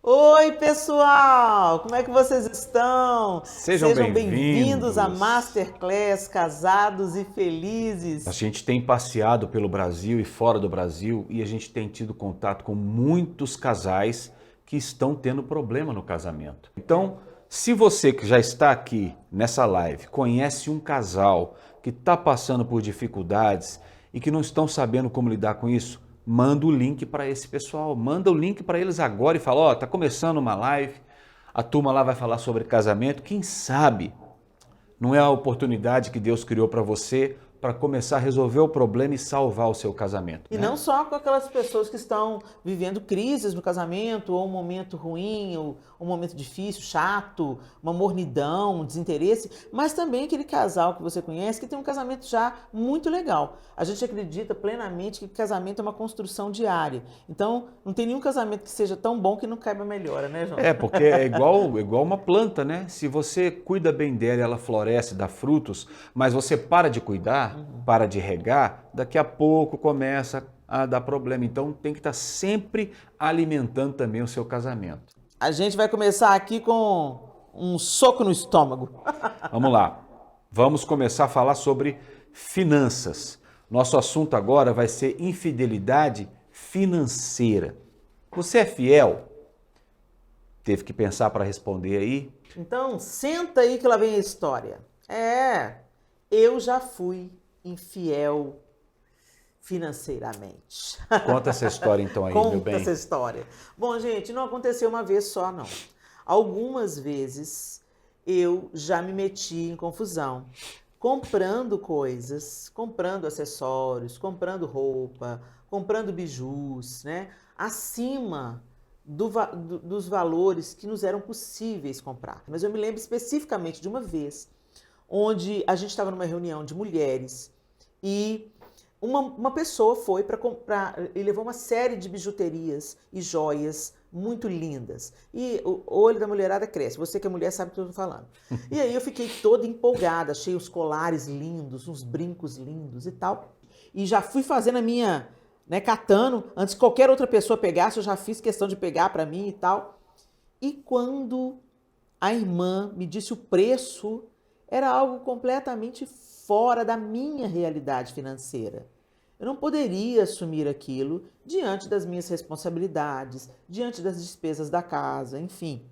Oi, pessoal! Como é que vocês estão? Sejam Sejam bem-vindos à bem-vindos. Masterclass Casados e A Felizes. gente tem passeado pelo Brasil e fora do Brasil e a gente tem tido contato com muitos casais que estão tendo problema no casamento. Então, se você que já está aqui nessa live conhece um casal que está passando por dificuldades e que não estão sabendo como lidar com isso, manda o link para esse pessoal, manda o link para eles agora e fala, ó, tá começando uma live, a turma lá vai falar sobre casamento, quem sabe não é a oportunidade que Deus criou para você para começar a resolver o problema e salvar o seu casamento, E né? não só com aquelas pessoas que estão vivendo crises no casamento, ou um momento ruim, ou um momento difícil, chato, uma mornidão, um desinteresse, mas também aquele casal que você conhece que tem um casamento já muito legal. A gente acredita plenamente que casamento é uma construção diária. Então, não tem nenhum casamento que seja tão bom que não caiba melhora, né, João? Porque é igual uma planta, né? Se você cuida bem dela, ela floresce, dá frutos, mas você para de cuidar, para de regar, daqui a pouco começa a dar problema. Então tem que estar sempre alimentando também o seu casamento. A gente vai começar aqui com um soco no estômago. Vamos lá. Vamos começar a falar sobre finanças. Nosso assunto agora vai ser infidelidade financeira. Você é fiel? Teve que pensar para responder aí? Então, senta aí que lá vem a história. Eu já fui infiel financeiramente. Conta essa história então aí, meu Conta essa bem. história. Bom, gente, não aconteceu uma vez só, não. Algumas vezes eu já me meti em confusão, comprando coisas, comprando acessórios, comprando roupa, comprando bijus, né? Acima dos valores que nos eram possíveis comprar. Mas eu me lembro especificamente de uma vez onde a gente estava numa reunião de mulheres e uma pessoa foi para comprar e levou uma série de bijuterias e joias muito lindas. E o olho da mulherada cresce. Você que é mulher sabe o que eu estou falando. E aí eu fiquei toda empolgada, achei os colares lindos, uns brincos lindos e tal. E já fui fazendo a minha, né, catando, antes que qualquer outra pessoa pegasse, eu já fiz questão de pegar para mim e tal. E quando a irmã me disse o preço, era algo completamente fora da minha realidade financeira. Eu não poderia assumir aquilo diante das minhas responsabilidades, diante das despesas da casa, enfim.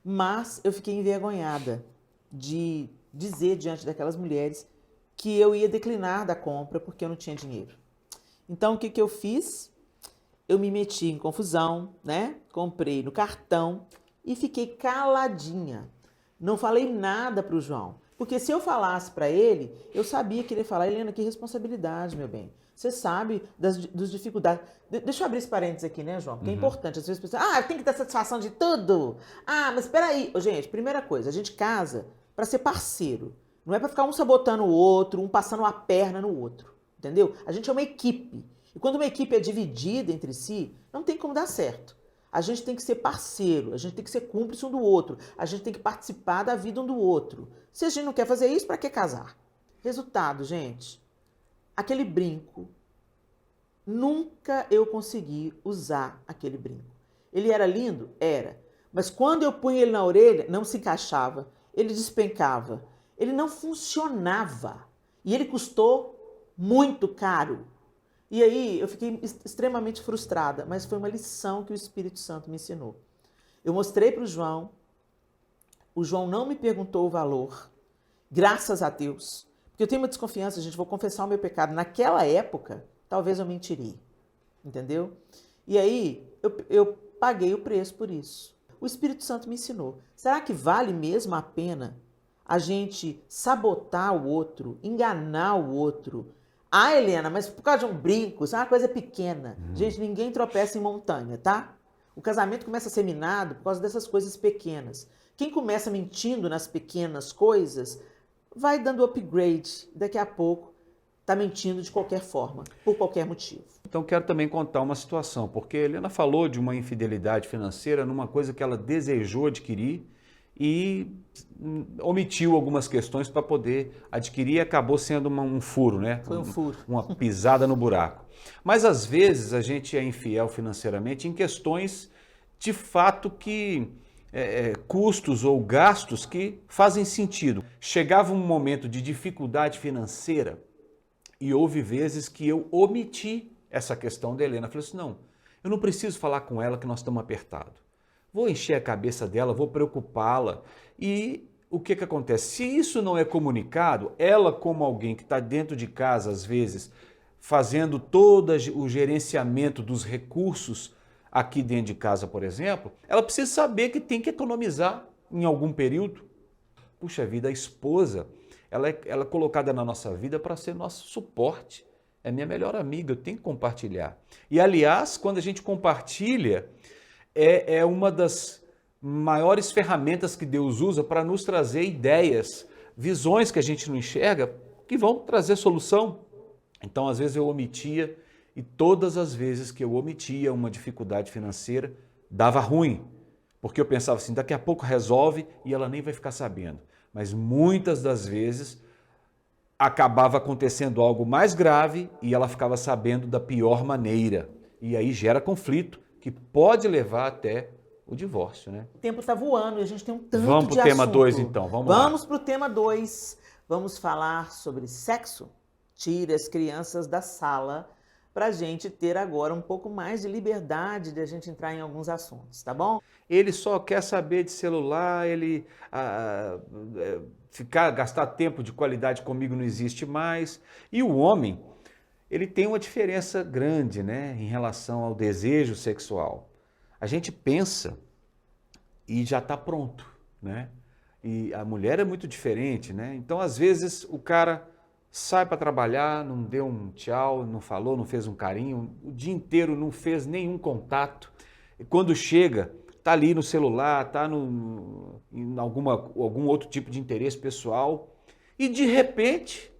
Mas eu fiquei envergonhada de dizer diante daquelas mulheres que eu ia declinar da compra porque eu não tinha dinheiro. Então o que que eu fiz? Eu me meti em confusão, né? Comprei no cartão e fiquei caladinha. Não falei nada para o João. Porque se eu falasse para ele, eu sabia que ele ia falar, Helena, que responsabilidade, meu bem. Você sabe das dificuldades. Deixa eu abrir esse parênteses aqui, né, João? Porque é importante. Às vezes as pessoas, tem que dar satisfação de tudo. Mas espera aí. Gente, primeira coisa, a gente casa para ser parceiro. Não é para ficar um sabotando o outro, um passando a perna no outro. Entendeu? A gente é uma equipe. E quando uma equipe é dividida entre si, não tem como dar certo. A gente tem que ser parceiro, a gente tem que ser cúmplice um do outro, a gente tem que participar da vida um do outro. Se a gente não quer fazer isso, para que casar? Resultado, gente, aquele brinco, nunca eu consegui usar aquele brinco. Ele era lindo? Era. Mas quando eu punha ele na orelha, não se encaixava, ele despencava, ele não funcionava. E ele custou muito caro. E aí eu fiquei extremamente frustrada, mas foi uma lição que o Espírito Santo me ensinou. Eu mostrei para o João não me perguntou o valor, graças a Deus. Porque eu tenho uma desconfiança, gente, vou confessar o meu pecado. Naquela época, talvez eu mentiria, entendeu? E aí eu paguei o preço por isso. O Espírito Santo me ensinou. Será que vale mesmo a pena a gente sabotar o outro, enganar o outro? Helena, mas por causa de um brinco, isso é uma coisa pequena. Gente, ninguém tropeça em montanha, tá? O casamento começa a ser minado por causa dessas coisas pequenas. Quem começa mentindo nas pequenas coisas, vai dando upgrade. Daqui a pouco tá mentindo de qualquer forma, por qualquer motivo. Então quero também contar uma situação, porque a Helena falou de uma infidelidade financeira numa coisa que ela desejou adquirir e omitiu algumas questões para poder adquirir e acabou sendo um furo, né? Foi um furo. Uma pisada no buraco. Mas às vezes a gente é infiel financeiramente em questões de fato que custos ou gastos que fazem sentido. Chegava um momento de dificuldade financeira e houve vezes que eu omiti essa questão da Helena. Eu falei assim, não, eu não preciso falar com ela que nós estamos apertados. Vou encher a cabeça dela, vou preocupá-la. E o que acontece? Se isso não é comunicado, ela como alguém que está dentro de casa, às vezes, fazendo todo o gerenciamento dos recursos aqui dentro de casa, por exemplo, ela precisa saber que tem que economizar em algum período. Puxa vida, a esposa, ela é colocada na nossa vida para ser nosso suporte. É minha melhor amiga, eu tenho que compartilhar. E, aliás, quando a gente compartilha, é uma das maiores ferramentas que Deus usa para nos trazer ideias, visões que a gente não enxerga, que vão trazer solução. Então, às vezes eu omitia, e todas as vezes que eu omitia uma dificuldade financeira, dava ruim. Porque eu pensava assim, daqui a pouco resolve e ela nem vai ficar sabendo. Mas muitas das vezes acabava acontecendo algo mais grave e ela ficava sabendo da pior maneira. E aí gera conflito, que pode levar até o divórcio, né? O tempo está voando e a gente tem um tanto Vamos de para o tema assunto. 2 então, vamos lá. Vamos para o tema 2. Vamos falar sobre sexo. Tire as crianças da sala para a gente ter agora um pouco mais de liberdade de a gente entrar em alguns assuntos, tá bom? Ele só quer saber de celular, gastar tempo de qualidade comigo não existe mais. E o homem, ele tem uma diferença grande, né, em relação ao desejo sexual. A gente pensa e já está pronto, né? E a mulher é muito diferente, né? Então, às vezes, o cara sai para trabalhar, não deu um tchau, não falou, não fez um carinho, o dia inteiro não fez nenhum contato. E quando chega, tá ali no celular, tá em algum outro tipo de interesse pessoal e de repente,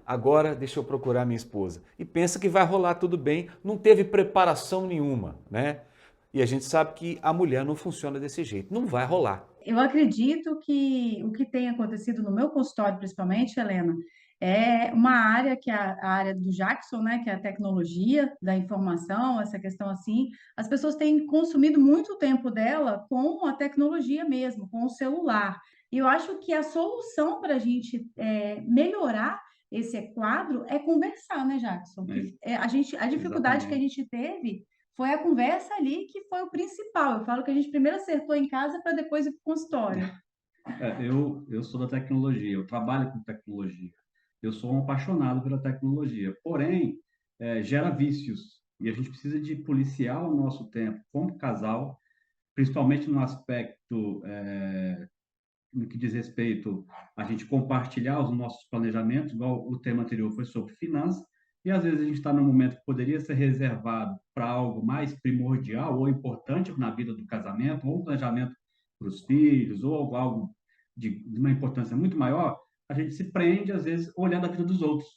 agora deixa eu procurar minha esposa. E pensa que vai rolar tudo bem, não teve preparação nenhuma, né? E a gente sabe que a mulher não funciona desse jeito, não vai rolar. Eu acredito que o que tem acontecido no meu consultório, principalmente, Helena, é uma área que é a área do Jackson, né, que é a tecnologia da informação, essa questão assim. As pessoas têm consumido muito tempo dela com a tecnologia mesmo, com o celular. E eu acho que a solução para a gente melhorar esse quadro é conversar, né, Jackson? A dificuldade que a gente teve foi a conversa ali que foi o principal. Eu falo que a gente primeiro acertou em casa para depois ir para o consultório. Eu sou da tecnologia, eu trabalho com tecnologia. Eu sou um apaixonado pela tecnologia, porém, gera vícios. E a gente precisa de policiar o nosso tempo como casal, principalmente no aspecto no que diz respeito a gente compartilhar os nossos planejamentos, igual o tema anterior foi sobre finanças, e às vezes a gente está num momento que poderia ser reservado para algo mais primordial ou importante na vida do casamento, ou um planejamento para os filhos, ou algo de uma importância muito maior, a gente se prende, às vezes, olhando a vida dos outros,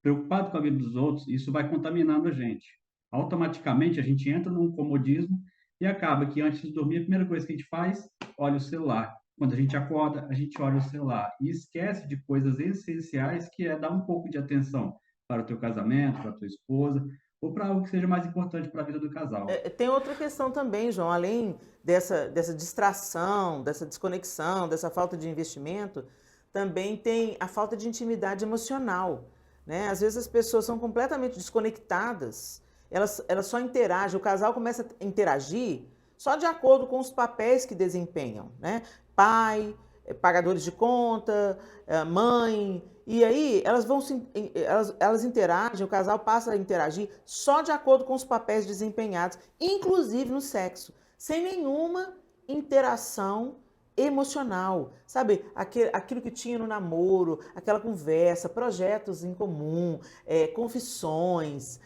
preocupado com a vida dos outros, e isso vai contaminando a gente. Automaticamente, a gente entra num comodismo e acaba que, antes de dormir, a primeira coisa que a gente faz, olha o celular. Quando a gente acorda, a gente olha o celular e esquece de coisas essenciais, que é dar um pouco de atenção para o teu casamento, para a tua esposa, ou para algo que seja mais importante para a vida do casal. Tem outra questão também, João, além dessa distração, dessa desconexão, dessa falta de investimento, também tem a falta de intimidade emocional, né? Às vezes as pessoas são completamente desconectadas, elas só interagem, o casal começa a interagir só de acordo com os papéis que desempenham, né? Pai, pagadores de conta, mãe, e aí elas interagem, o casal passa a interagir só de acordo com os papéis desempenhados, inclusive no sexo, sem nenhuma interação emocional, sabe? Aquilo que tinha no namoro, aquela conversa, projetos em comum, confissões,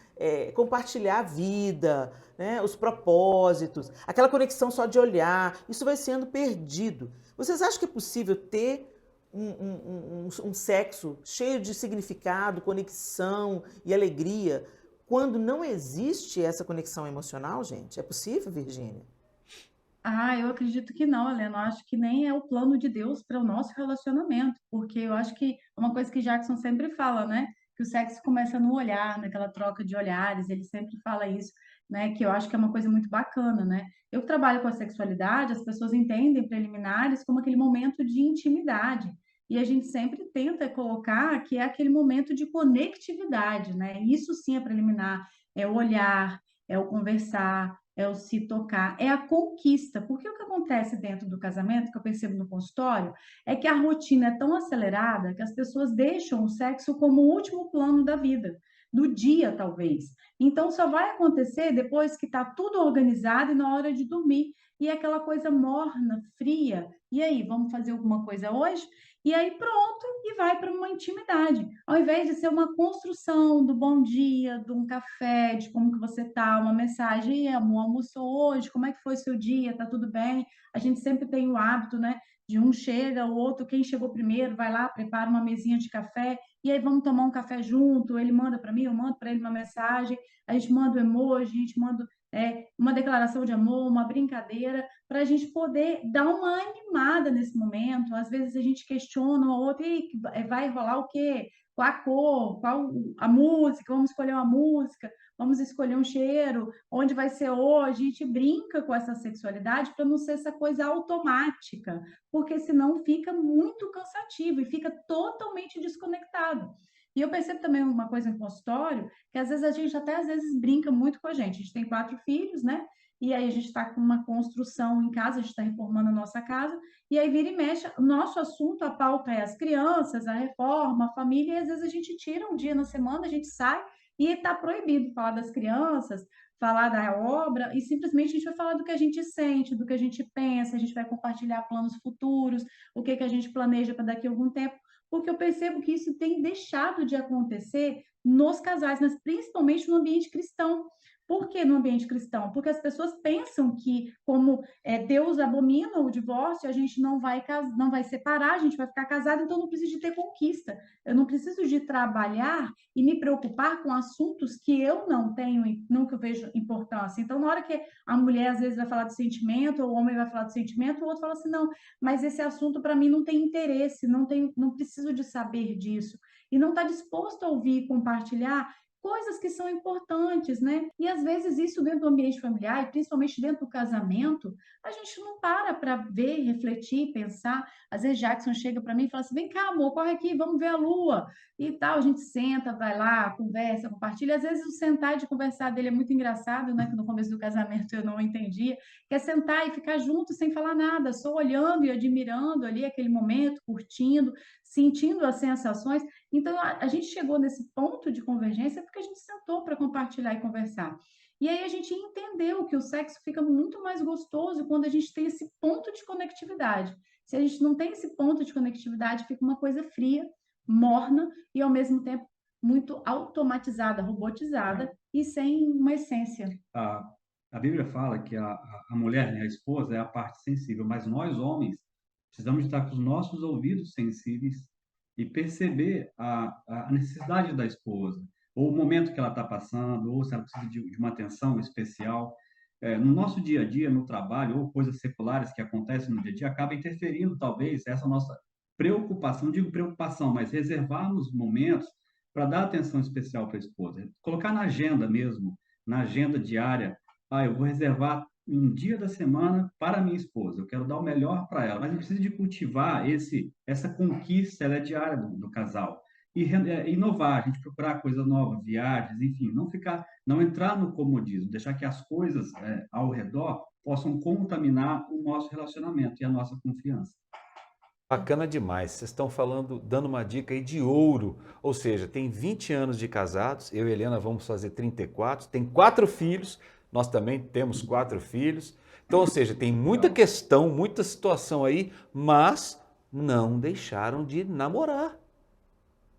compartilhar a vida, né? Os propósitos, aquela conexão só de olhar, isso vai sendo perdido. Vocês acham que é possível ter um sexo cheio de significado, conexão e alegria quando não existe essa conexão emocional, gente? É possível, Virgínia? Eu acredito que não, Helena. Eu acho que nem é o plano de Deus para o nosso relacionamento, porque eu acho que é uma coisa que Jackson sempre fala, né? Que o sexo começa no olhar, naquela troca de olhares, ele sempre fala isso. né? Que eu acho que é uma coisa muito bacana, né? Eu que trabalho com a sexualidade, as pessoas entendem preliminares como aquele momento de intimidade. E a gente sempre tenta colocar que é aquele momento de conectividade, né? Isso sim é preliminar, é o olhar, é o conversar, é o se tocar, é a conquista. Porque o que acontece dentro do casamento, que eu percebo no consultório, é que a rotina é tão acelerada que as pessoas deixam o sexo como o último plano da vida, do dia, talvez. Então, só vai acontecer depois que está tudo organizado e na hora de dormir. E é aquela coisa morna, fria. E aí, vamos fazer alguma coisa hoje? E aí, pronto, e vai para uma intimidade. Ao invés de ser uma construção do bom dia, de um café, de como que você tá, uma mensagem, "Ih, amor, almoçou hoje? Como é que foi seu dia? Tá tudo bem?" A gente sempre tem o hábito, né? De um chega, o outro, quem chegou primeiro, vai lá, prepara uma mesinha de café, e aí vamos tomar um café junto. Ele manda para mim, eu mando para ele uma mensagem, a gente manda o emoji, a gente manda uma declaração de amor, uma brincadeira, para a gente poder dar uma animada nesse momento. Às vezes a gente questiona o outro, e vai rolar o quê? Qual a cor? Qual a música? Vamos escolher uma música, vamos escolher um cheiro, onde vai ser hoje? A gente brinca com essa sexualidade para não ser essa coisa automática, porque senão fica muito cansativo e fica totalmente desconectado. E eu percebo também uma coisa em consultório, que às vezes a gente até às vezes brinca muito com a gente. A gente tem 4 filhos, né? E aí a gente está com uma construção em casa, a gente está reformando a nossa casa, e aí vira e mexe, o nosso assunto, a pauta é as crianças, a reforma, a família, e às vezes a gente tira um dia na semana, a gente sai, e está proibido falar das crianças, falar da obra, e simplesmente a gente vai falar do que a gente sente, do que a gente pensa, a gente vai compartilhar planos futuros, o que a gente planeja para daqui a algum tempo, porque eu percebo que isso tem deixado de acontecer nos casais, mas principalmente no ambiente cristão. Por que no ambiente cristão? Porque as pessoas pensam que, como Deus abomina o divórcio, a gente não vai separar, a gente vai ficar casado, então não preciso de ter conquista. Eu não preciso de trabalhar e me preocupar com assuntos que eu não tenho, nunca vejo importância. Então, na hora que a mulher às vezes vai falar do sentimento, ou o homem vai falar do sentimento, o outro fala assim: não, mas esse assunto para mim não tem interesse, não preciso de saber disso. E não está disposto a ouvir e compartilhar coisas que são importantes, né? E às vezes isso dentro do ambiente familiar, e principalmente dentro do casamento, a gente não para ver, refletir, pensar. Às vezes Jackson chega para mim e fala assim: vem cá, amor, corre aqui, vamos ver a lua. E tal, a gente senta, vai lá, conversa, compartilha. Às vezes o sentar de conversar dele é muito engraçado, né? Que no começo do casamento eu não entendia. Que é sentar e ficar junto sem falar nada, só olhando e admirando ali aquele momento, curtindo, sentindo as sensações. Então, a gente chegou nesse ponto de convergência porque a gente sentou para compartilhar e conversar. E aí a gente entendeu que o sexo fica muito mais gostoso quando a gente tem esse ponto de conectividade. Se a gente não tem esse ponto de conectividade, fica uma coisa fria, morna e, ao mesmo tempo, muito automatizada, robotizada e sem uma essência. A Bíblia fala que a mulher, né, a esposa, é a parte sensível, mas nós, homens, precisamos estar com os nossos ouvidos sensíveis e perceber a necessidade da esposa, ou o momento que ela está passando, ou se ela precisa de uma atenção especial. No nosso dia a dia, no trabalho, ou coisas seculares que acontecem no dia a dia, acaba interferindo, talvez, essa nossa preocupação, não digo preocupação, mas reservarmos momentos para dar atenção especial para a esposa. Colocar na agenda mesmo, na agenda diária, eu vou reservar um dia da semana para a minha esposa, eu quero dar o melhor para ela, mas a gente precisa de cultivar essa conquista, ela é diária do casal. E inovar, a gente procurar coisas novas, viagens, enfim, não entrar no comodismo, deixar que as coisas ao redor possam contaminar o nosso relacionamento e a nossa confiança. Bacana demais. Vocês estão falando, dando uma dica aí de ouro. Ou seja, tem 20 anos de casados, eu e Helena vamos fazer 34, tem 4 filhos, nós também temos 4 filhos. Então, ou seja, tem muita questão, muita situação aí, mas não deixaram de namorar.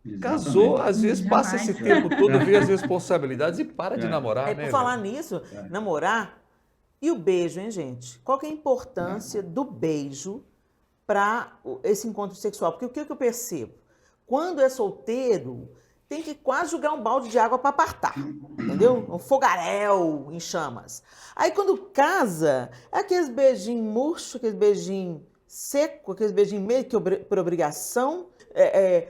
Exatamente. Casou, às vezes passa esse tempo todo, vê as responsabilidades e para de namorar, né? Por falar nisso, namorar e o beijo, hein, gente? Qual que é a importância do beijo para esse encontro sexual? Porque o que eu percebo? Quando é solteiro, tem que quase jogar um balde de água para apartar, entendeu? Um fogaréu em chamas. Aí quando casa, é aqueles beijinhos murchos, aqueles beijinhos secos, aqueles beijinhos meio que por obrigação,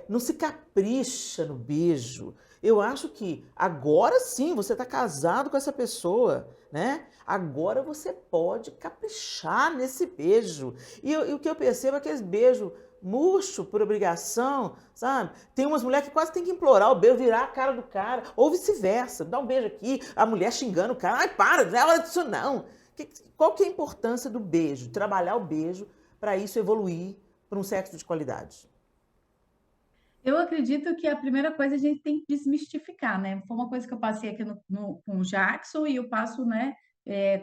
não se capricha no beijo. Eu acho que agora sim você está casado com essa pessoa, né? Agora você pode caprichar nesse beijo. E o que eu percebo é que esse beijo murcho por obrigação, sabe? Tem umas mulheres que quase tem que implorar o beijo, virar a cara do cara, ou vice-versa. Dá um beijo aqui, a mulher xingando o cara. Ai, para, não é hora disso não. Qual que é a importância do beijo? Trabalhar o beijo para isso evoluir para um sexo de qualidade. Eu acredito que a primeira coisa a gente tem que desmistificar, né? Foi uma coisa que eu passei aqui com o Jackson e eu passo, né,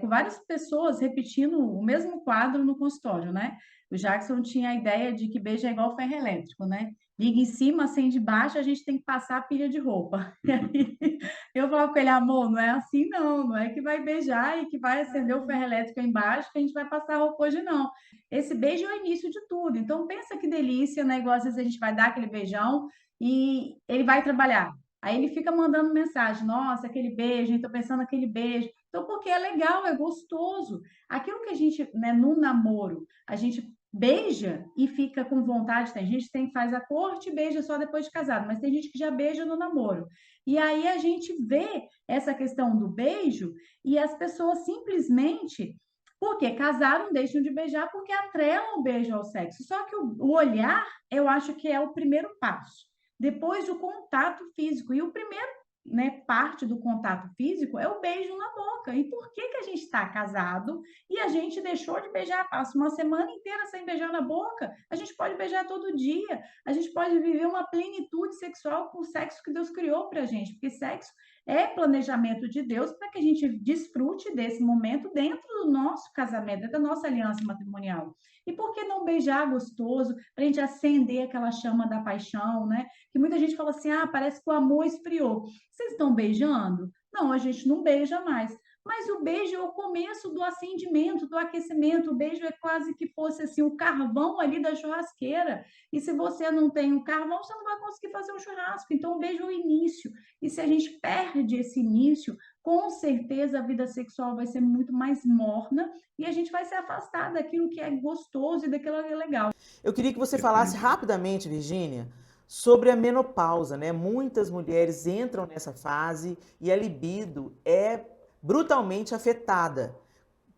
com várias pessoas repetindo o mesmo quadro no consultório, né? O Jackson tinha a ideia de que beijo é igual ferro elétrico, né? Liga em cima, acende embaixo, a gente tem que passar a pilha de roupa. E aí eu falava com ele, amor, não é assim não, não é que vai beijar e que vai acender o ferro elétrico aí embaixo que a gente vai passar a roupa hoje, não. Esse beijo é o início de tudo. Então, pensa que delícia, né? Igual às vezes a gente vai dar aquele beijão e ele vai trabalhar. Aí ele fica mandando mensagem: nossa, aquele beijo, estou pensando naquele beijo. Então, porque é legal, é gostoso. Aquilo que a gente, né, no namoro, a gente beija e fica com vontade. Tem gente que faz a corte e beija só depois de casado, mas tem gente que já beija no namoro. E aí a gente vê essa questão do beijo e as pessoas simplesmente porque casaram, deixam de beijar porque atrelam o beijo ao sexo. Só que o olhar, eu acho que é o primeiro passo. Depois o contato físico. E o primeiro, né, parte do contato físico é o beijo na boca. E por que que a gente está casado e a gente deixou de beijar? Passa uma semana inteira sem beijar na boca. A gente pode beijar todo dia. A gente pode viver uma plenitude sexual com o sexo que Deus criou para a gente. Porque sexo é planejamento de Deus para que a gente desfrute desse momento dentro do nosso casamento, da nossa aliança matrimonial. E por que não beijar gostoso, para a gente acender aquela chama da paixão, né? Que muita gente fala assim, ah, parece que o amor esfriou. Vocês estão beijando? Não, a gente não beija mais. Mas o beijo é o começo do acendimento, do aquecimento. O beijo é quase que fosse assim o carvão ali da churrasqueira. E se você não tem o carvão, você não vai conseguir fazer um churrasco. Então, o beijo é o início. E se a gente perde esse início, com certeza a vida sexual vai ser muito mais morna e a gente vai se afastar daquilo que é gostoso e daquilo que é legal. Eu queria que você falasse rapidamente, Virgínia, sobre a menopausa, né? Muitas mulheres entram nessa fase e a libido é brutalmente afetada.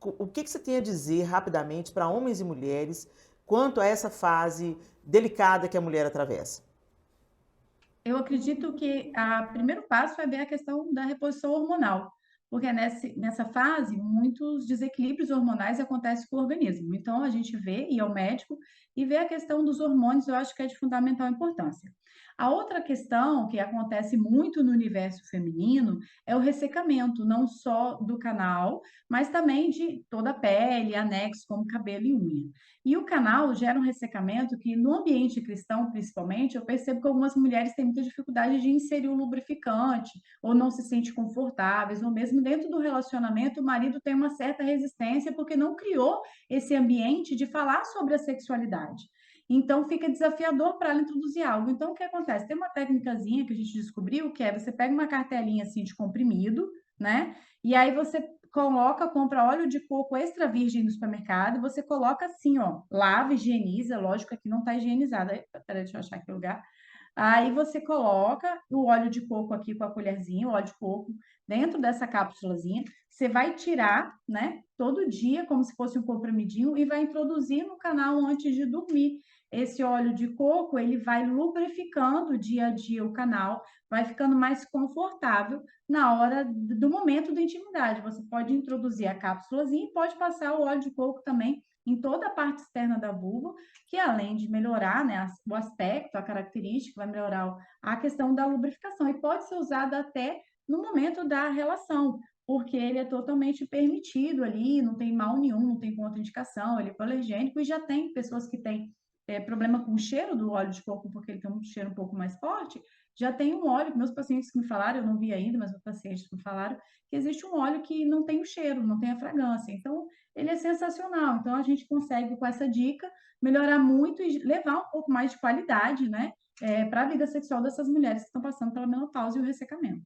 O que você tem a dizer rapidamente para homens e mulheres quanto a essa fase delicada que a mulher atravessa? Eu acredito que o primeiro passo é ver a questão da reposição hormonal, porque nessa fase, muitos desequilíbrios hormonais acontecem com o organismo. Então, a gente vê, ir ao médico e ver a questão dos hormônios, eu acho que é de fundamental importância. A outra questão que acontece muito no universo feminino é o ressecamento, não só do canal, mas também de toda a pele, anexos como cabelo e unha. E o canal gera um ressecamento que, no ambiente cristão, principalmente, eu percebo que algumas mulheres têm muita dificuldade de inserir um lubrificante, ou não se sente confortáveis, ou mesmo dentro do relacionamento, o marido tem uma certa resistência porque não criou esse ambiente de falar sobre a sexualidade. Então, fica desafiador para ela introduzir algo. Então, o que acontece? Tem uma técnicazinha que a gente descobriu, que é você pega uma cartelinha assim de comprimido, né? E aí você compra óleo de coco extra virgem no supermercado, você coloca assim, ó, lava, higieniza, lógico que não está higienizado. Peraí, deixa eu achar aqui o lugar. Aí você coloca o óleo de coco aqui com a colherzinha, o óleo de coco, dentro dessa cápsulazinha. Você vai tirar, né, todo dia, como se fosse um comprimidinho, e vai introduzir no canal antes de dormir. Esse óleo de coco, ele vai lubrificando dia a dia o canal, vai ficando mais confortável na hora do momento da intimidade. Você pode introduzir a cápsulazinha e pode passar o óleo de coco também em toda a parte externa da vulva, que além de melhorar, né, o aspecto, a característica, vai melhorar a questão da lubrificação e pode ser usado até no momento da relação, porque ele é totalmente permitido ali, não tem mal nenhum, não tem contraindicação, ele é hipoalergênico e já tem pessoas que têm problema com o cheiro do óleo de coco, porque ele tem um cheiro um pouco mais forte, já tem um óleo, meus pacientes que me falaram, eu não vi ainda, mas meus pacientes me falaram, que existe um óleo que não tem o cheiro, não tem a fragrância. Então, ele é sensacional. Então, a gente consegue, com essa dica, melhorar muito e levar um pouco mais de qualidade, né, para a vida sexual dessas mulheres que estão passando pela menopausa e o ressecamento.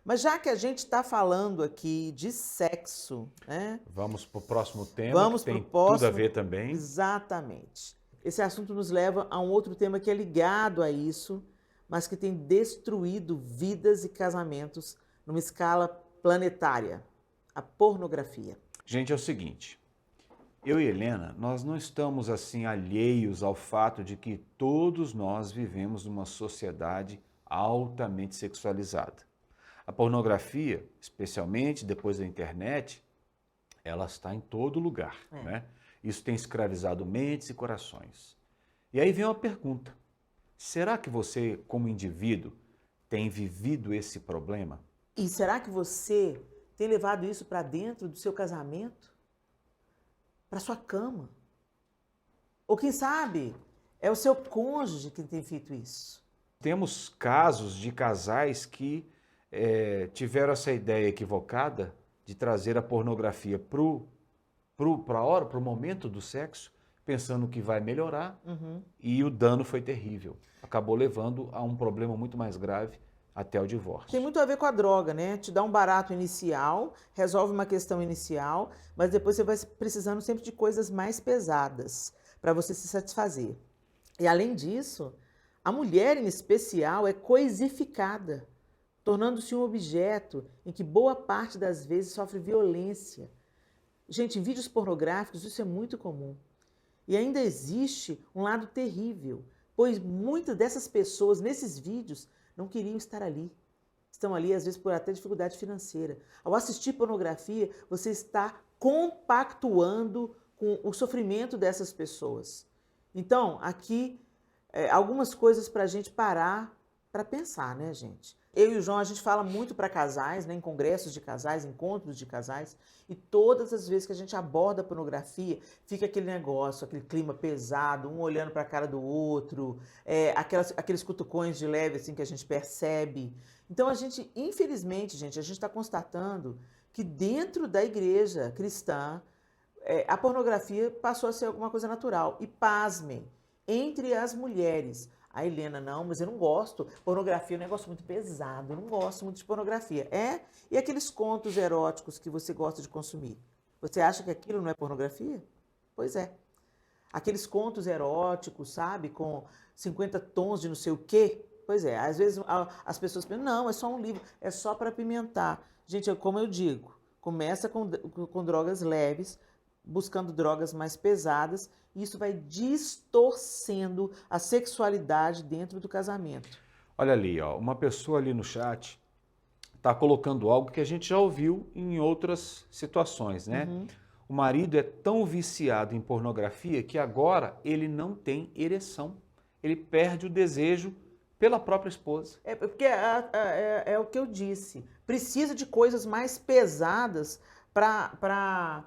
Mas já que a gente está falando aqui de sexo, né? Vamos para o próximo tema, Vamos que tem pro próximo. tudo a ver também. Exatamente. Esse assunto nos leva a um outro tema que é ligado a isso, mas que tem destruído vidas e casamentos numa escala planetária: a pornografia. Gente, é o seguinte, eu e Helena, nós não estamos assim alheios ao fato de que todos nós vivemos numa sociedade altamente sexualizada. A pornografia, especialmente depois da internet, ela está em todo lugar, né? Isso tem escravizado mentes e corações. E aí vem uma pergunta: será que você, como indivíduo, tem vivido esse problema? E será que você tem levado isso para dentro do seu casamento? Para sua cama? Ou quem sabe é o seu cônjuge que tem feito isso? Temos casos de casais que tiveram essa ideia equivocada de trazer a pornografia para o momento do sexo, pensando que vai melhorar, e o dano foi terrível. Acabou levando a um problema muito mais grave, até o divórcio. Tem muito a ver com a droga, né? Te dá um barato inicial, resolve uma questão inicial, mas depois você vai precisando sempre de coisas mais pesadas para você se satisfazer. E além disso, a mulher em especial é coisificada, tornando-se um objeto em que boa parte das vezes sofre violência. Gente, em vídeos pornográficos isso é muito comum. E ainda existe um lado terrível, pois muitas dessas pessoas nesses vídeos não queriam estar ali. Estão ali, às vezes, por até dificuldade financeira. Ao assistir pornografia, você está compactuando com o sofrimento dessas pessoas. Então, aqui, algumas coisas para a gente parar para pensar, né, gente? Eu e o João, a gente fala muito para casais, né, em congressos de casais, encontros de casais, e todas as vezes que a gente aborda a pornografia, fica aquele negócio, aquele clima pesado, um olhando para a cara do outro, aqueles cutucões de leve assim que a gente percebe. Então a gente, infelizmente, gente, a gente está constatando que dentro da igreja cristã, a pornografia passou a ser alguma coisa natural. E pasmem, entre as mulheres, a Helena, não, mas eu não gosto. Pornografia é um negócio muito pesado, eu não gosto muito de pornografia. E aqueles contos eróticos que você gosta de consumir? Você acha que aquilo não é pornografia? Pois é. Aqueles contos eróticos, sabe, com 50 tons de não sei o quê? Pois é, às vezes as pessoas pensam, não, é só um livro, é só para apimentar. Gente, como eu digo, começa com drogas leves, buscando drogas mais pesadas, e isso vai distorcendo a sexualidade dentro do casamento. Olha ali, ó, uma pessoa ali no chat está colocando algo que a gente já ouviu em outras situações, né? O marido é tão viciado em pornografia que agora ele não tem ereção. Ele perde o desejo pela própria esposa. Porque é o que eu disse. Precisa de coisas mais pesadas para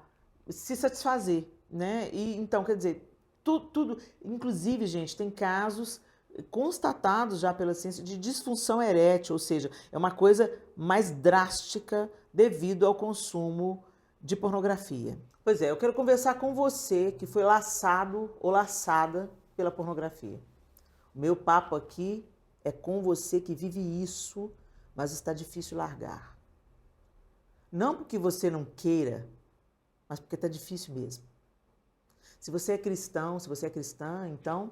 se satisfazer, né? E então, quer dizer, tudo, inclusive, gente, tem casos constatados já pela ciência de disfunção erétil, ou seja, é uma coisa mais drástica devido ao consumo de pornografia. Pois é, eu quero conversar com você que foi laçado ou laçada pela pornografia. O meu papo aqui é com você que vive isso, mas está difícil largar. Não porque você não queira, mas porque está difícil mesmo. Se você é cristão, se você é cristã, então,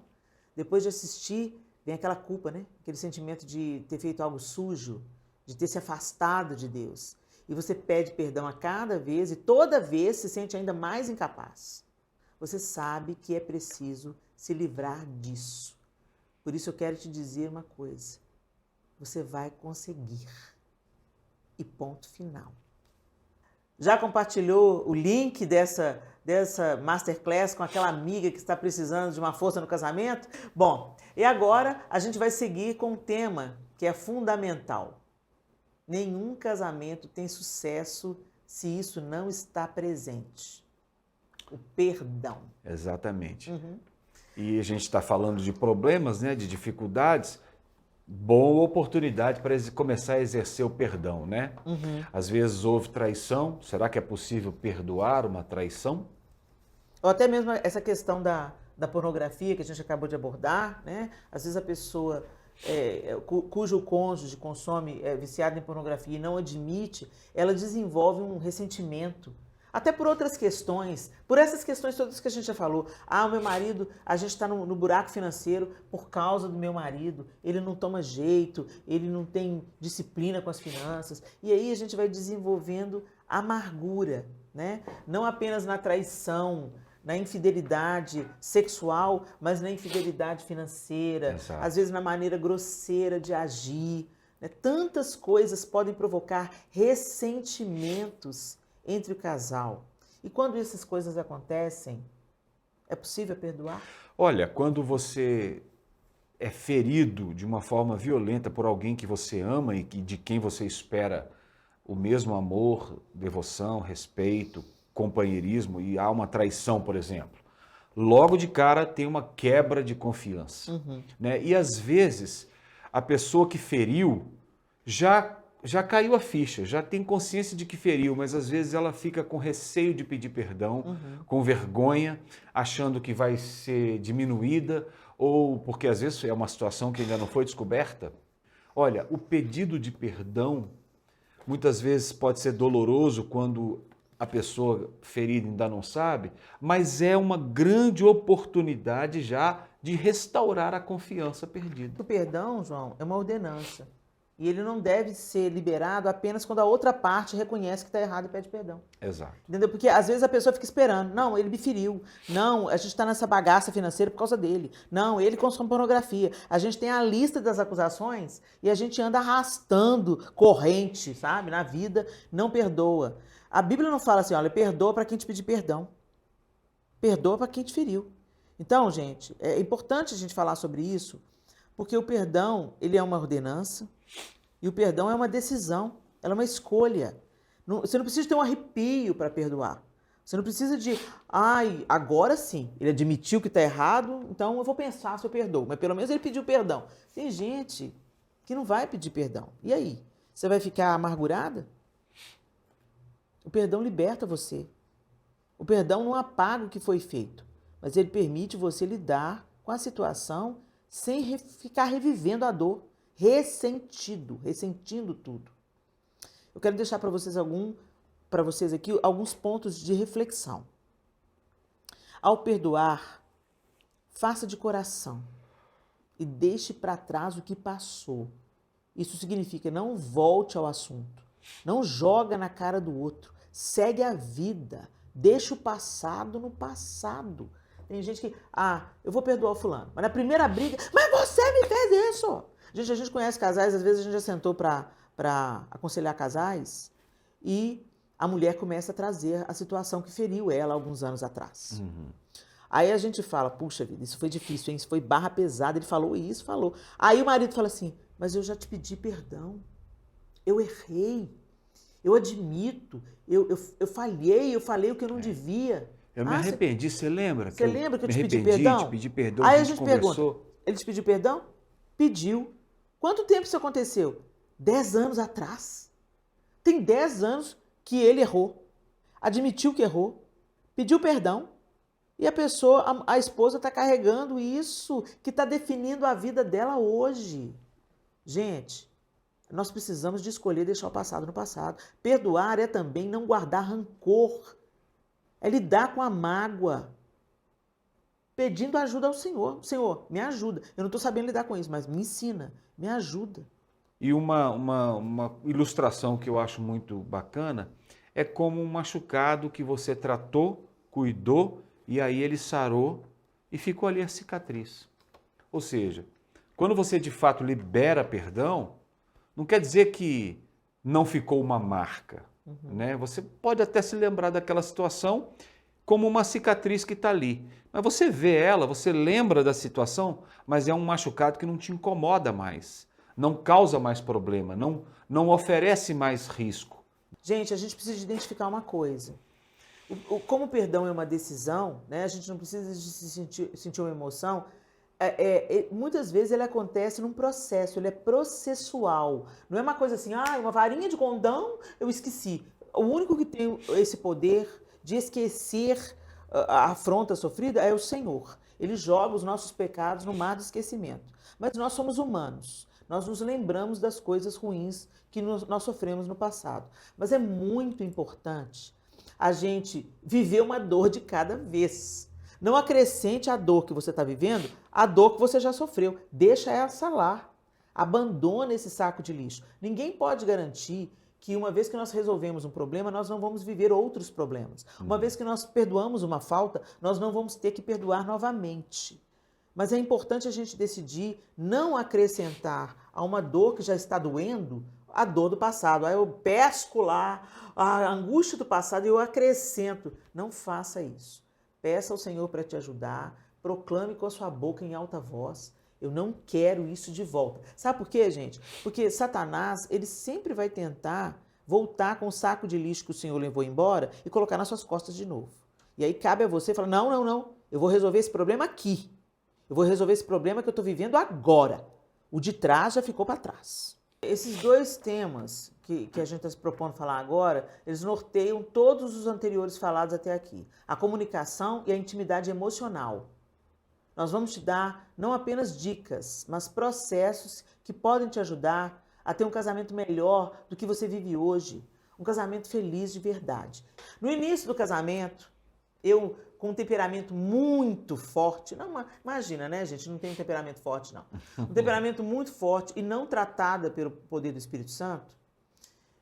depois de assistir, vem aquela culpa, né? Aquele sentimento de ter feito algo sujo, de ter se afastado de Deus. E você pede perdão a cada vez e toda vez se sente ainda mais incapaz. Você sabe que é preciso se livrar disso. Por isso eu quero te dizer uma coisa. Você vai conseguir. E ponto final. Já compartilhou o link dessa masterclass com aquela amiga que está precisando de uma força no casamento? Bom, e agora a gente vai seguir com um tema que é fundamental. Nenhum casamento tem sucesso se isso não está presente. O perdão. Exatamente. E a gente está falando de problemas, né, de dificuldades. Boa oportunidade para começar a exercer o perdão, né? Às vezes houve traição, será que é possível perdoar uma traição? Ou até mesmo essa questão da pornografia que a gente acabou de abordar, né? Às vezes a pessoa cujo cônjuge consome, é viciado em pornografia e não admite, ela desenvolve um ressentimento. Até por outras questões, por essas questões todas que a gente já falou. Ah, o meu marido, a gente está no buraco financeiro por causa do meu marido, ele não toma jeito, ele não tem disciplina com as finanças. E aí a gente vai desenvolvendo amargura, né? Não apenas na traição, na infidelidade sexual, mas na infidelidade financeira, Exato. às vezes na maneira grosseira de agir, né? Tantas coisas podem provocar ressentimentos entre o casal. E quando essas coisas acontecem, é possível perdoar? Olha, quando você é ferido de uma forma violenta por alguém que você ama e de quem você espera o mesmo amor, devoção, respeito, companheirismo e há uma traição, por exemplo, logo de cara tem uma quebra de confiança, né? E às vezes a pessoa que feriu já caiu a ficha, já tem consciência de que feriu, mas às vezes ela fica com receio de pedir perdão, com vergonha, achando que vai ser diminuída, ou porque às vezes é uma situação que ainda não foi descoberta. Olha, o pedido de perdão muitas vezes pode ser doloroso quando a pessoa ferida ainda não sabe, mas é uma grande oportunidade já de restaurar a confiança perdida. O perdão, João, é uma ordenança. E ele não deve ser liberado apenas quando a outra parte reconhece que está errado e pede perdão. Exato. Entendeu? Porque às vezes a pessoa fica esperando. Não, ele me feriu. Não, a gente está nessa bagaça financeira por causa dele. Não, ele consome pornografia. A gente tem a lista das acusações e a gente anda arrastando corrente, sabe? Na vida, não perdoa. A Bíblia não fala assim, olha, perdoa para quem te pedir perdão. Perdoa para quem te feriu. Então, gente, é importante a gente falar sobre isso, porque o perdão, ele é uma ordenança e o perdão é uma decisão, ela é uma escolha. Você não precisa ter um arrepio para perdoar. Você não precisa de, ai, agora sim, ele admitiu que está errado, então eu vou pensar se eu perdoo. Mas pelo menos ele pediu perdão. Tem gente que não vai pedir perdão. E aí? Você vai ficar amargurada? O perdão liberta você. O perdão não apaga o que foi feito, mas ele permite você lidar com a situação sem ficar revivendo a dor, ressentindo tudo. Eu quero deixar para vocês aqui alguns pontos de reflexão. Ao perdoar, faça de coração e deixe para trás o que passou. Isso significa não volte ao assunto, não joga na cara do outro, segue a vida, deixa o passado no passado. Tem gente que, eu vou perdoar o fulano, mas na primeira briga, mas você me fez isso. Gente, a gente conhece casais, às vezes a gente já sentou para aconselhar casais e a mulher começa a trazer a situação que feriu ela alguns anos atrás. Aí a gente fala, puxa vida, isso foi difícil, hein? Isso foi barra pesada, ele falou isso, falou. Aí o marido fala assim, mas eu já te pedi perdão, eu errei, eu admito, eu falhei, eu falei o que eu não devia. Eu me arrependi, você lembra? Você lembra que eu te pedi perdão? Te pedi perdão, Aí a a gente gente pergunta, conversou. ele te pediu perdão? Pediu. Quanto tempo isso aconteceu? 10 anos atrás. Tem 10 anos que ele errou, admitiu que errou, pediu perdão e a pessoa, a esposa está carregando isso que está definindo a vida dela hoje. Gente, nós precisamos de escolher deixar o passado no passado. Perdoar é também não guardar rancor. É lidar com a mágoa, pedindo ajuda ao Senhor. Senhor, me ajuda. Eu não estou sabendo lidar com isso, mas me ensina, me ajuda. E uma ilustração que eu acho muito bacana é como um machucado que você tratou, cuidou, e aí ele sarou e ficou ali a cicatriz. Ou seja, quando você de fato libera perdão, não quer dizer que não ficou uma marca. Né? Você pode até se lembrar daquela situação como uma cicatriz que está ali. Mas você vê ela, você lembra da situação, mas é um machucado que não te incomoda mais, não causa mais problema, não oferece mais risco. Gente, a gente precisa de identificar uma coisa. Como o perdão é uma decisão, né? A gente não precisa de sentir uma emoção. Muitas vezes ele acontece num processo, ele é processual. Não é uma coisa assim, uma varinha de condão, eu esqueci. O único que tem esse poder de esquecer a afronta sofrida é o Senhor. Ele joga os nossos pecados no mar do esquecimento. Mas nós somos humanos. Nós nos lembramos das coisas ruins que nós sofremos no passado. Mas é muito importante a gente viver uma dor de cada vez. Não acrescente a dor que você está vivendo a dor que você já sofreu. Deixa essa lá. Abandona esse saco de lixo. Ninguém pode garantir que uma vez que nós resolvemos um problema, nós não vamos viver outros problemas. Uma vez que nós perdoamos uma falta, nós não vamos ter que perdoar novamente. Mas é importante a gente decidir não acrescentar a uma dor que já está doendo a dor do passado. Aí eu pesco lá a angústia do passado e eu acrescento. Não faça isso. Peça ao Senhor para te ajudar. Proclame com a sua boca em alta voz. Eu não quero isso de volta. Sabe por quê, gente? Porque Satanás, ele sempre vai tentar voltar com o saco de lixo que o Senhor levou embora e colocar nas suas costas de novo. E aí cabe a você falar, não. Eu vou resolver esse problema aqui. Eu vou resolver esse problema que eu estou vivendo agora. O de trás já ficou para trás. Esses dois temas que a gente está se propondo falar agora, eles norteiam todos os anteriores falados até aqui. A comunicação e a intimidade emocional. Nós vamos te dar não apenas dicas, mas processos que podem te ajudar a ter um casamento melhor do que você vive hoje. Um casamento feliz de verdade. No início do casamento, eu com um temperamento muito forte, não, imagina, né, gente, não tem um temperamento forte, não. Um temperamento muito forte e não tratada pelo poder do Espírito Santo,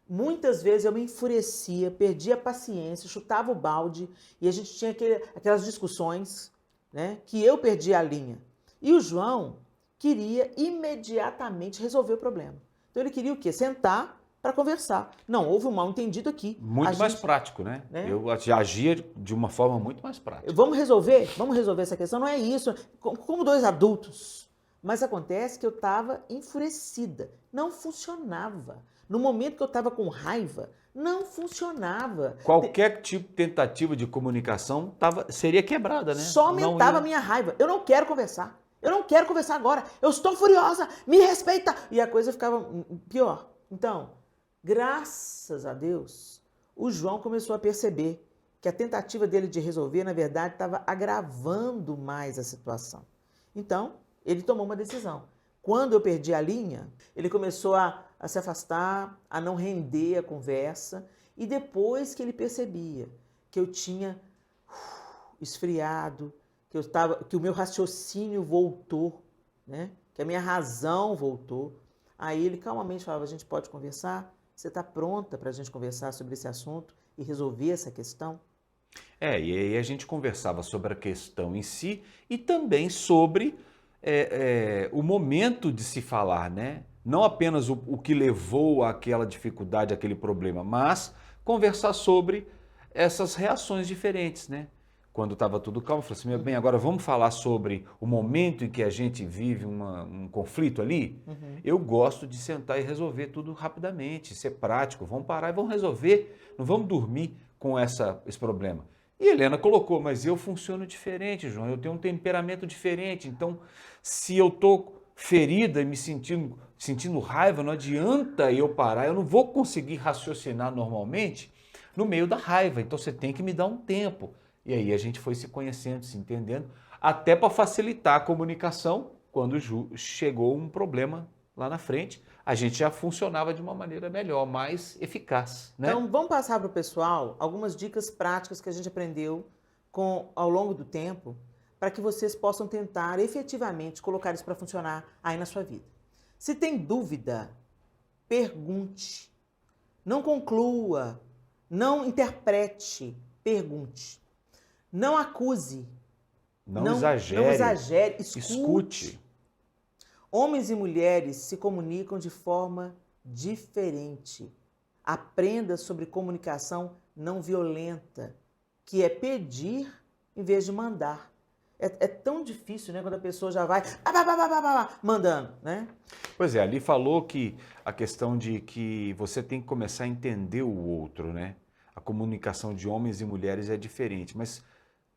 muitas vezes eu me enfurecia, perdia a paciência, chutava o balde e a gente tinha aquelas discussões, né, que eu perdia a linha. E o João queria imediatamente resolver o problema. Então ele queria o quê? Sentar para conversar. Não, houve um mal-entendido aqui. Muito mais prático, né? Eu agia de uma forma muito mais prática. Vamos resolver essa questão. Não é isso, como dois adultos. Mas acontece que eu estava enfurecida. Não funcionava. No momento que eu estava com raiva, não funcionava. Qualquer tipo de tentativa de comunicação seria quebrada, né? Só aumentava a minha raiva. Eu não quero conversar. Eu não quero conversar agora. Eu estou furiosa. Me respeita. E a coisa ficava pior. Então, graças a Deus, o João começou a perceber que a tentativa dele de resolver, na verdade, estava agravando mais a situação. Então, ele tomou uma decisão. Quando eu perdi a linha, ele começou a se afastar, a não render a conversa. E depois que ele percebia que eu tinha esfriado, que o meu raciocínio voltou, né? Que a minha razão voltou, aí ele calmamente falava, a gente pode conversar? Você está pronta para a gente conversar sobre esse assunto e resolver essa questão? E aí a gente conversava sobre a questão em si e também sobre o momento de se falar, né? Não apenas o que levou àquela dificuldade, àquele problema, mas conversar sobre essas reações diferentes, né? Quando estava tudo calmo, eu falei assim, meu bem, agora vamos falar sobre o momento em que a gente vive um conflito ali? Eu gosto de sentar e resolver tudo rapidamente, ser prático, vamos parar e vamos resolver, não vamos dormir com esse problema. E Helena colocou, mas eu funciono diferente, João, eu tenho um temperamento diferente, então se eu estou ferida e me sentindo raiva, não adianta eu parar, eu não vou conseguir raciocinar normalmente no meio da raiva, então você tem que me dar um tempo. E aí a gente foi se conhecendo, se entendendo, até para facilitar a comunicação, quando chegou um problema lá na frente, a gente já funcionava de uma maneira melhor, mais eficaz, né? Então vamos passar para o pessoal algumas dicas práticas que a gente aprendeu ao longo do tempo, para que vocês possam tentar efetivamente colocar isso para funcionar aí na sua vida. Se tem dúvida, pergunte. Não conclua, não interprete, pergunte. Não acuse. Não exagere. Não exagere. Escute. Homens e mulheres se comunicam de forma diferente. Aprenda sobre comunicação não violenta, que é pedir em vez de mandar. É tão difícil, né, quando a pessoa já vai mandando, né? Pois é, ali falou que a questão de que você tem que começar a entender o outro, né? A comunicação de homens e mulheres é diferente, mas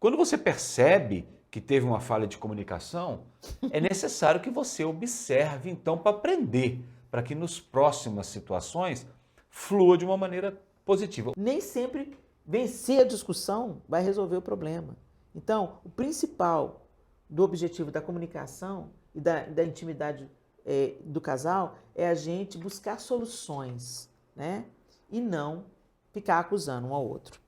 quando você percebe que teve uma falha de comunicação, é necessário que você observe, então, para aprender, para que nas próximas situações flua de uma maneira positiva. Nem sempre vencer a discussão vai resolver o problema. Então, o principal do objetivo da comunicação e da intimidade do casal é a gente buscar soluções, né? E não ficar acusando um ao outro.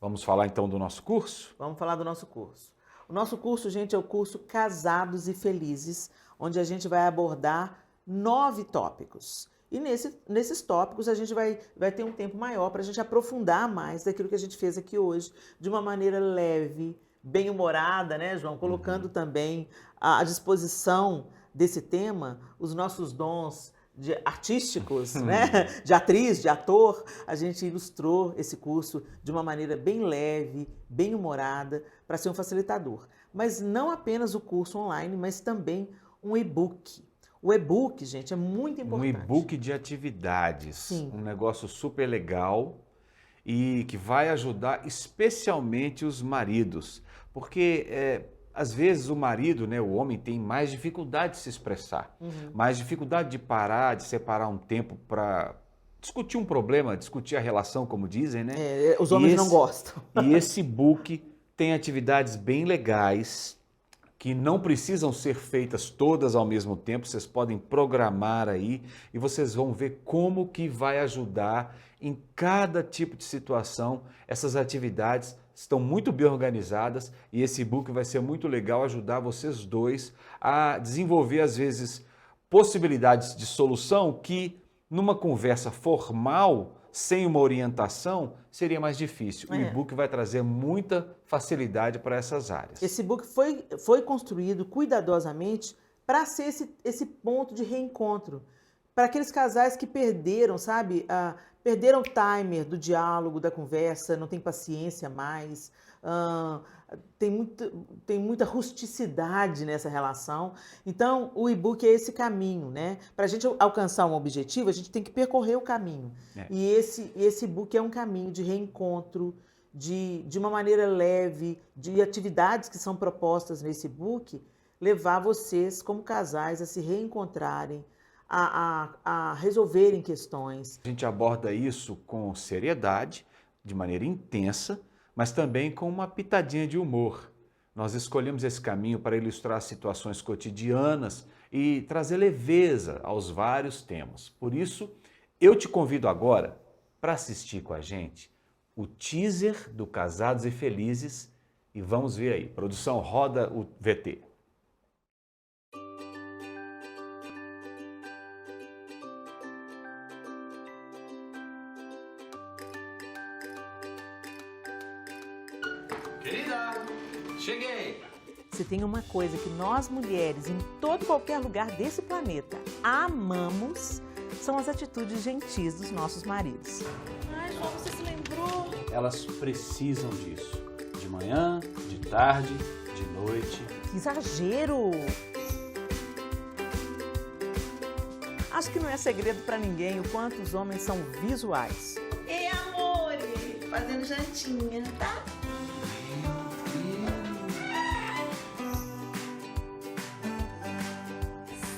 Vamos falar então do nosso curso? Vamos falar do nosso curso. O nosso curso, gente, é o curso Casados e Felizes, onde a gente vai abordar 9 tópicos. E nesses tópicos a gente vai ter um tempo maior para a gente aprofundar mais daquilo que a gente fez aqui hoje, de uma maneira leve, bem-humorada, né, João? Colocando também à disposição desse tema os nossos dons artísticos, né? De atriz, de ator. A gente ilustrou esse curso de uma maneira bem leve, bem humorada, para ser um facilitador. Mas não apenas o curso online, mas também um e-book. O e-book, gente, é muito importante. Um e-book de atividades. Sim. Um negócio super legal e que vai ajudar especialmente os maridos. Porque às vezes o marido, né, o homem, tem mais dificuldade de se expressar, mais dificuldade de parar, de separar um tempo para discutir um problema, discutir a relação, como dizem, né? Os homens não gostam. E esse book tem atividades bem legais que não precisam ser feitas todas ao mesmo tempo, vocês podem programar aí e vocês vão ver como que vai ajudar em cada tipo de situação. Essas atividades estão muito bem organizadas e esse e-book vai ser muito legal ajudar vocês dois a desenvolver, às vezes, possibilidades de solução que, numa conversa formal, sem uma orientação, seria mais difícil. O e-book vai trazer muita facilidade para essas áreas. Esse e-book foi construído cuidadosamente para ser esse ponto de reencontro. Para aqueles casais que perderam, sabe? Perderam o timer do diálogo, da conversa, não tem paciência mais, tem muita rusticidade nessa relação. Então, o e-book é esse caminho, né? Para a gente alcançar um objetivo, a gente tem que percorrer o caminho. E esse e-book é um caminho de reencontro, de uma maneira leve, de atividades que são propostas nesse e-book, levar vocês, como casais, a se reencontrarem, a resolverem questões. A gente aborda isso com seriedade, de maneira intensa, mas também com uma pitadinha de humor. Nós escolhemos esse caminho para ilustrar situações cotidianas e trazer leveza aos vários temas. Por isso, eu te convido agora para assistir com a gente o teaser do Casados e Felizes e vamos ver aí. Produção, roda o VT. Querida, cheguei! Se tem uma coisa que nós mulheres, em todo e qualquer lugar desse planeta, amamos, são as atitudes gentis dos nossos maridos. Ai, João, você se lembrou? Elas precisam disso. De manhã, de tarde, de noite. Que exagero! Acho que não é segredo pra ninguém o quanto os homens são visuais. Ei, amor, fazendo jantinha, tá?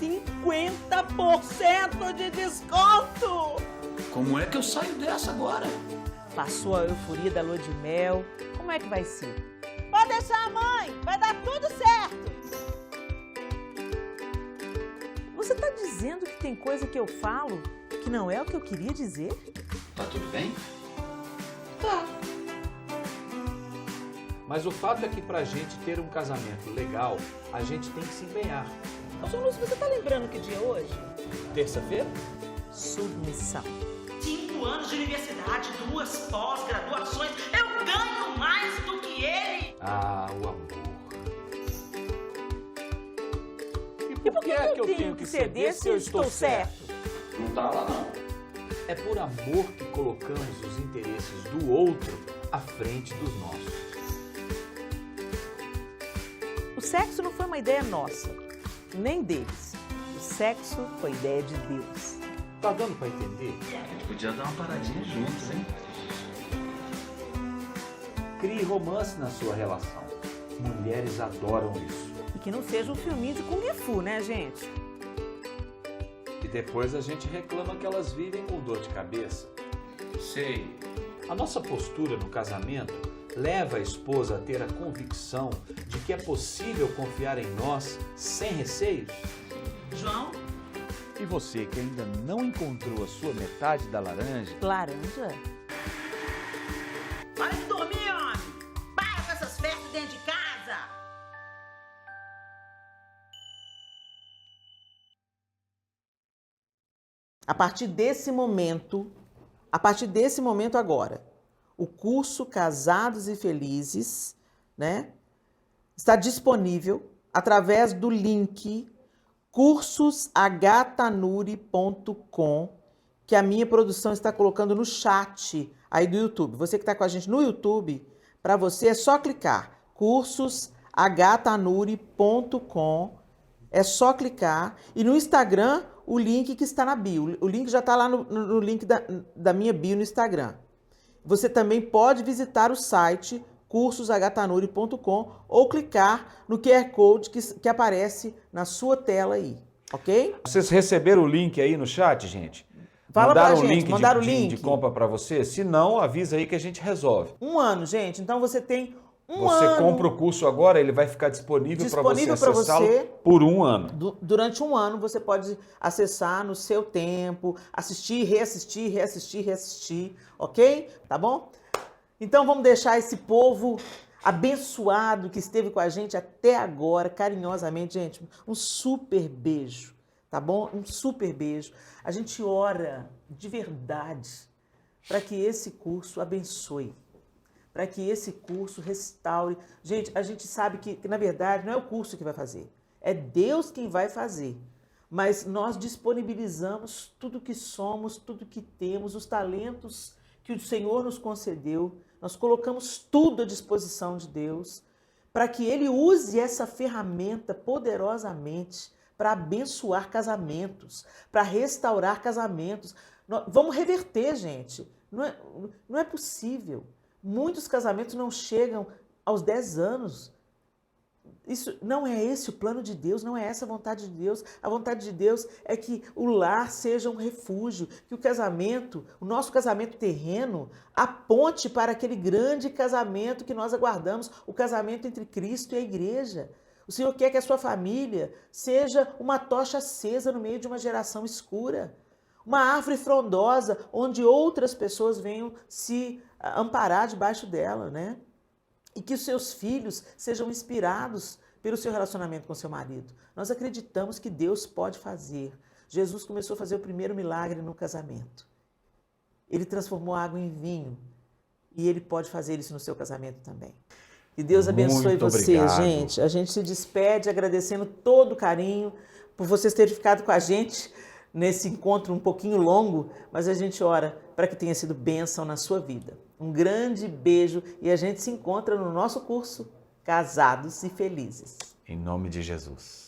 50% de desconto! Como é que eu saio dessa agora? Passou a euforia da lua de mel, como é que vai ser? Pode deixar, mãe, vai dar tudo certo! Você tá dizendo que tem coisa que eu falo que não é o que eu queria dizer? Tá tudo bem? Mas o fato é que para a gente ter um casamento legal, a gente tem que se empenhar. Ô, João Lúcio, você tá lembrando que dia é hoje? Terça-feira? Submissão. 5 anos de universidade, 2 pós-graduações, eu ganho mais do que ele! Ah, o amor. E por que é que eu tenho que ceder se eu estou certo? Não tava, não. É por amor que colocamos os interesses do outro à frente dos nossos. O sexo não foi uma ideia nossa, nem deles. O sexo foi ideia de Deus. Tá dando para entender? A gente podia dar uma paradinha juntos, hein? Crie romance na sua relação. Mulheres adoram isso. E que não seja um filminho de Kung Fu, né, gente? E depois a gente reclama que elas vivem com dor de cabeça. Sei. A nossa postura no casamento leva a esposa a ter a convicção de que é possível confiar em nós sem receios. João? E você que ainda não encontrou a sua metade da laranja, Laranja? Para de dormir, a partir desse momento agora, o curso Casados e Felizes, né, está disponível através do link cursosHtanuri.com, que a minha produção está colocando no chat aí do YouTube. Você que está com a gente no YouTube, para você é só clicar cursosHtanuri.com, é só clicar. E no Instagram, o link que está na bio. O link já está lá no link da minha bio no Instagram. Você também pode visitar o site cursosHtanuri.com ou clicar no QR Code que aparece na sua tela aí, ok? Vocês receberam o link aí no chat, gente? Fala pra Mandaram o gente, link mandaram o de link? compra para você? Se não, avisa aí que a gente resolve. 1 ano, gente. Então você tem Você compra o curso agora, ele vai ficar disponível para você acessá-lo por 1 ano. Durante 1 ano você pode acessar no seu tempo, assistir, reassistir, ok? Tá bom? Então vamos deixar esse povo abençoado que esteve com a gente até agora, carinhosamente, gente, um super beijo, tá bom? Um super beijo. A gente ora de verdade para que esse curso abençoe, para que esse curso restaure. Gente, a gente sabe que, na verdade, não é o curso que vai fazer, é Deus quem vai fazer. Mas nós disponibilizamos tudo que somos, tudo que temos, os talentos que o Senhor nos concedeu, nós colocamos tudo à disposição de Deus para que Ele use essa ferramenta poderosamente para abençoar casamentos, para restaurar casamentos. Vamos reverter, gente. Não é possível. Muitos casamentos não chegam aos 10 anos. Isso não é esse o plano de Deus, não é essa a vontade de Deus. A vontade de Deus é que o lar seja um refúgio, que o casamento, o nosso casamento terreno, aponte para aquele grande casamento que nós aguardamos, o casamento entre Cristo e a igreja. O Senhor quer que a sua família seja uma tocha acesa no meio de uma geração escura, uma árvore frondosa onde outras pessoas venham se amparar debaixo dela, né? E que os seus filhos sejam inspirados pelo seu relacionamento com seu marido. Nós acreditamos que Deus pode fazer. Jesus começou a fazer o primeiro milagre no casamento. Ele transformou a água em vinho e Ele pode fazer isso no seu casamento também. Que Deus abençoe você, gente. A gente se despede agradecendo todo o carinho por vocês terem ficado com a gente nesse encontro um pouquinho longo, mas a gente ora para que tenha sido bênção na sua vida. Um grande beijo e a gente se encontra no nosso curso Casados e Felizes. Em nome de Jesus.